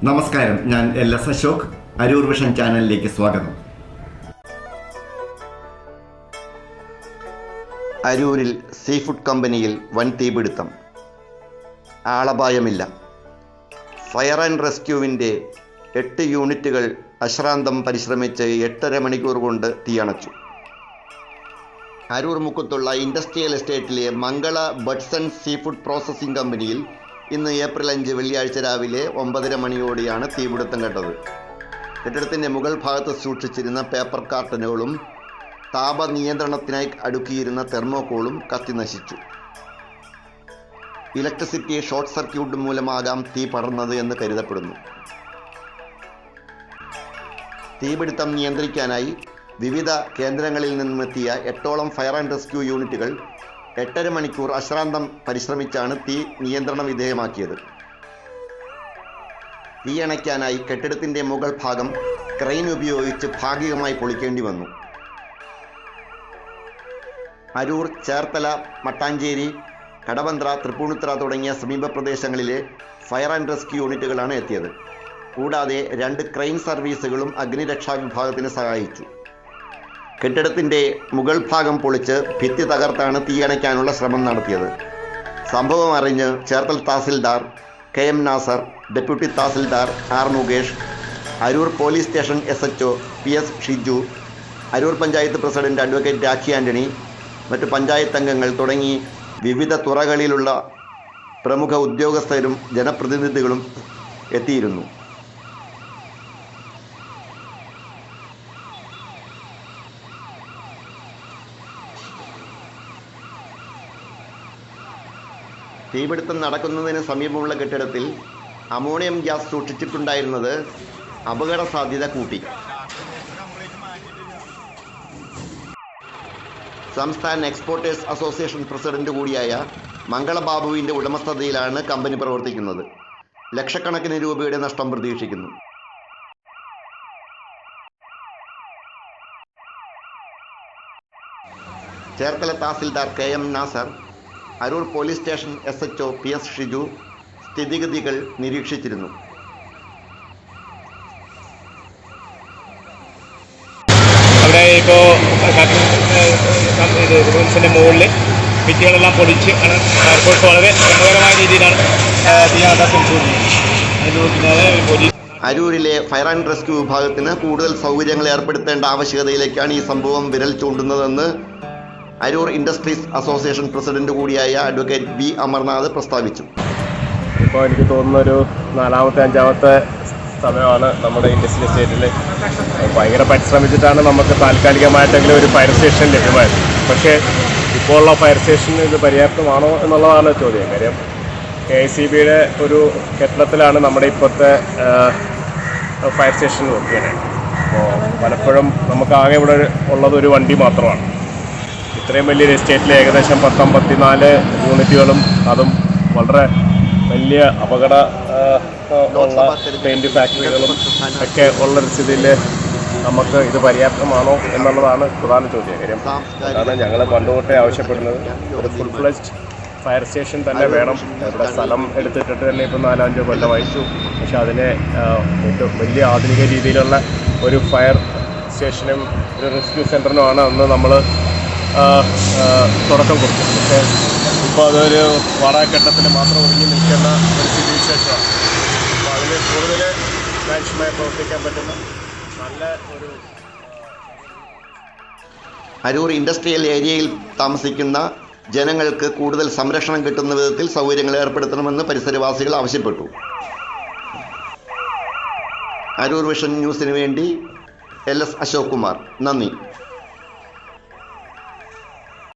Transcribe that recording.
നമസ്കാരം, ഞാൻ LS Ashok. Aroor vision ചാനലിലേക്ക് സ്വാഗതം. അരൂരിൽ സീ ഫുഡ് കമ്പനിയിൽ വൻ തീപിടുത്തം. ആളപായമില്ല. ഫയർ ആൻഡ് റെസ്ക്യൂവിൻ്റെ 8 യൂണിറ്റുകൾ അശ്രാന്തം പരിശ്രമിച്ച് 8.5 മണിക്കൂർ കൊണ്ട് തീയണച്ചു. അരൂർ മുക്കത്തുള്ള ഇൻഡസ്ട്രിയൽ എസ്റ്റേറ്റിലെ Mangala buds and seafood processing കമ്പനിയിൽ ഇന്ന് ഏപ്രിൽ 5 വെള്ളിയാഴ്ച രാവിലെ 9:30 മണിയോടെയാണ് തീപിടുത്തം കേട്ടത്. കെട്ടിടത്തിൻ്റെ മുകൾ ഭാഗത്ത് സൂക്ഷിച്ചിരുന്ന പേപ്പർ കാർട്ടനുകളും താപനിയന്ത്രണത്തിനായി അടുക്കിയിരുന്ന തെർമോക്കോളും കത്തിനശിച്ചു. ഇലക്ട്രിസിറ്റി ഷോർട്ട് സർക്യൂട്ട് മൂലമാകാം തീ പടർന്നത് എന്ന് കരുതപ്പെടുന്നു. തീപിടുത്തം നിയന്ത്രിക്കാനായി വിവിധ കേന്ദ്രങ്ങളിൽ നിന്നുമെത്തിയ 8ഓളം ഫയർ ആൻഡ് റെസ്ക്യൂ യൂണിറ്റുകൾ 8.5 മണിക്കൂർ അശ്രാന്തം പരിശ്രമിച്ചാണ് തീ നിയന്ത്രണ വിധേയമാക്കിയത്. തീയണയ്ക്കാനായി കെട്ടിടത്തിൻ്റെ മുകൾ ഭാഗം ക്രെയിൻ ഉപയോഗിച്ച് ഭാഗികമായി പൊളിക്കേണ്ടി വന്നു. അരൂർ, ചേർത്തല, മട്ടാഞ്ചേരി, കടവന്ത്ര, തൃപ്പൂണിത്തുറ തുടങ്ങിയ സമീപ പ്രദേശങ്ങളിലെ ഫയർ ആൻഡ് റെസ്ക്യൂ യൂണിറ്റുകളാണ് എത്തിയത്. കൂടാതെ 2 ക്രെയിൻ സർവീസുകളും അഗ്നിരക്ഷാ വിഭാഗത്തിന് സഹായിച്ചു. കെട്ടിടത്തിൻ്റെ മുകൾ ഭാഗം പൊളിച്ച് ഭിത്തി തകർത്താണ് തീയണയ്ക്കാനുള്ള ശ്രമം നടത്തിയത്. സംഭവം അറിഞ്ഞ് Cherthala tahsildar KM Nasar, deputy tahsildar R Mukesh, Aroor police station SHO PS Shiju, Aroor panchayat president advocate Rakhi Antony, മറ്റു പഞ്ചായത്ത് അംഗങ്ങൾ തുടങ്ങി വിവിധ തുറകളിലുള്ള പ്രമുഖ ഉദ്യോഗസ്ഥരും ജനപ്രതിനിധികളും എത്തിയിരുന്നു. തീപിടുത്തം നടക്കുന്നതിന് സമീപമുള്ള കെട്ടിടത്തിൽ അമോണിയം ഗ്യാസ് സൂക്ഷിച്ചിട്ടുണ്ടായിരുന്നത് അപകട സാധ്യത കൂട്ടി. സംസ്ഥാന എക്സ്പോർട്ടേഴ്സ് അസോസിയേഷൻ പ്രസിഡന്റ് കൂടിയായ മംഗള ബാബുവിൻ്റെ ഉടമസ്ഥതയിലാണ് കമ്പനി പ്രവർത്തിക്കുന്നത്. ലക്ഷക്കണക്കിന് രൂപയുടെ നഷ്ടം പ്രതീക്ഷിക്കുന്നു. Cherthala tahsildar KM Nasar, Aroor police station SHO PS Shiju സ്ഥിതിഗതികൾ നിരീക്ഷിച്ചിരുന്നു. അവിടെ ഇപ്പോൾ റൂംസിൻ്റെ മുകളിൽ ഭിത്തികളെല്ലാം പൊളിച്ച് എയർപോർട്ട് വളരെ ഗുണകരമായ രീതിയിലാണ് അരൂരിലെ ഫയർ ആൻഡ് റെസ്ക്യൂ വിഭാഗത്തിന് കൂടുതൽ സൗകര്യങ്ങൾ ഏർപ്പെടുത്തേണ്ട ആവശ്യകതയിലേക്കാണ് ഈ സംഭവം വിരൽ ചൂണ്ടുന്നതെന്ന് അരൂർ ഇൻഡസ്ട്രീസ് അസോസിയേഷൻ പ്രസിഡന്റ് കൂടിയായ അഡ്വക്കേറ്റ് V അമർനാഥ് പ്രസ്താവിച്ചു. ഇപ്പോൾ എനിക്ക് തോന്നുന്നൊരു 4-5 സമയമാണ് നമ്മുടെ ഇൻഡസ്ട്രിയൽ എസ്റ്റേറ്റിൽ ഭയങ്കര പരിശ്രമിച്ചിട്ടാണ് നമുക്ക് താൽക്കാലികമായിട്ടെങ്കിലും ഒരു ഫയർ സ്റ്റേഷൻ ലഭ്യമായത്. പക്ഷേ ഇപ്പോൾ ഉള്ള ഫയർ സ്റ്റേഷൻ ഇത് പര്യാപ്തമാണോ എന്നുള്ളതാണ് ചോദ്യം. കാര്യം KICBയുടെ ഒരു കെട്ടിടത്തിലാണ് നമ്മുടെ ഇപ്പോഴത്തെ ഫയർ സ്റ്റേഷൻ നോക്കിയത്. അപ്പോൾ പലപ്പോഴും നമുക്ക് ആകെ ഇവിടെ ഉള്ളത് ഒരു വണ്ടി മാത്രമാണ്. ഇത്രയും വലിയൊരു എസ്റ്റേറ്റിൽ ഏകദേശം 54 യൂണിറ്റുകളും അതും വളരെ വലിയ അപകട പെയിൻറ് ഫാക്ടറികളും ഒക്കെ ഉള്ളൊരു സ്ഥിതിയിൽ നമുക്ക് ഇത് പര്യാപ്തമാണോ എന്നുള്ളതാണ് പ്രധാന ചോദ്യം. കാര്യം അതാണ് ഞങ്ങൾ പണ്ടുതൊട്ടേ ആവശ്യപ്പെടുന്നത്. ഒരു ഫുൾ ഫ്ലെജ്ഡ് ഫയർ സ്റ്റേഷൻ തന്നെ വേണം. ഇവിടെ സ്ഥലം എടുത്തിട്ടിട്ട് തന്നെ ഇപ്പോൾ 4-5 കൊല്ലമായി. പക്ഷെ അതിനെ ഏറ്റവും വലിയ ആധുനിക രീതിയിലുള്ള ഒരു ഫയർ സ്റ്റേഷനും ഒരു റെസ്ക്യൂ സെൻ്ററിനുമാണ് അന്ന് നമ്മൾ തുടക്കം കൊടുക്കും. പക്ഷേ ഇപ്പോൾ അതൊരു വാടകഘട്ടത്തിൽ മാത്രം ഒതുങ്ങി നിൽക്കുന്ന ഒരു സ്ഥിതിവിശേഷമാണ്. അപ്പോൾ അതിന് കൂടുതൽ കാര്യക്ഷമമായി പ്രവർത്തിക്കാൻ പറ്റുന്ന നല്ല ഒരു അരൂർ ഇൻഡസ്ട്രിയൽ ഏരിയയിൽ താമസിക്കുന്ന ജനങ്ങൾക്ക് കൂടുതൽ സംരക്ഷണം കിട്ടുന്ന വിധത്തിൽ സൗകര്യങ്ങൾ ഏർപ്പെടുത്തണമെന്ന് പരിസരവാസികൾ ആവശ്യപ്പെട്ടു. അരൂർ വിഷൻ ന്യൂസിന് വേണ്ടി LS അശോക് കുമാർ. നന്ദി.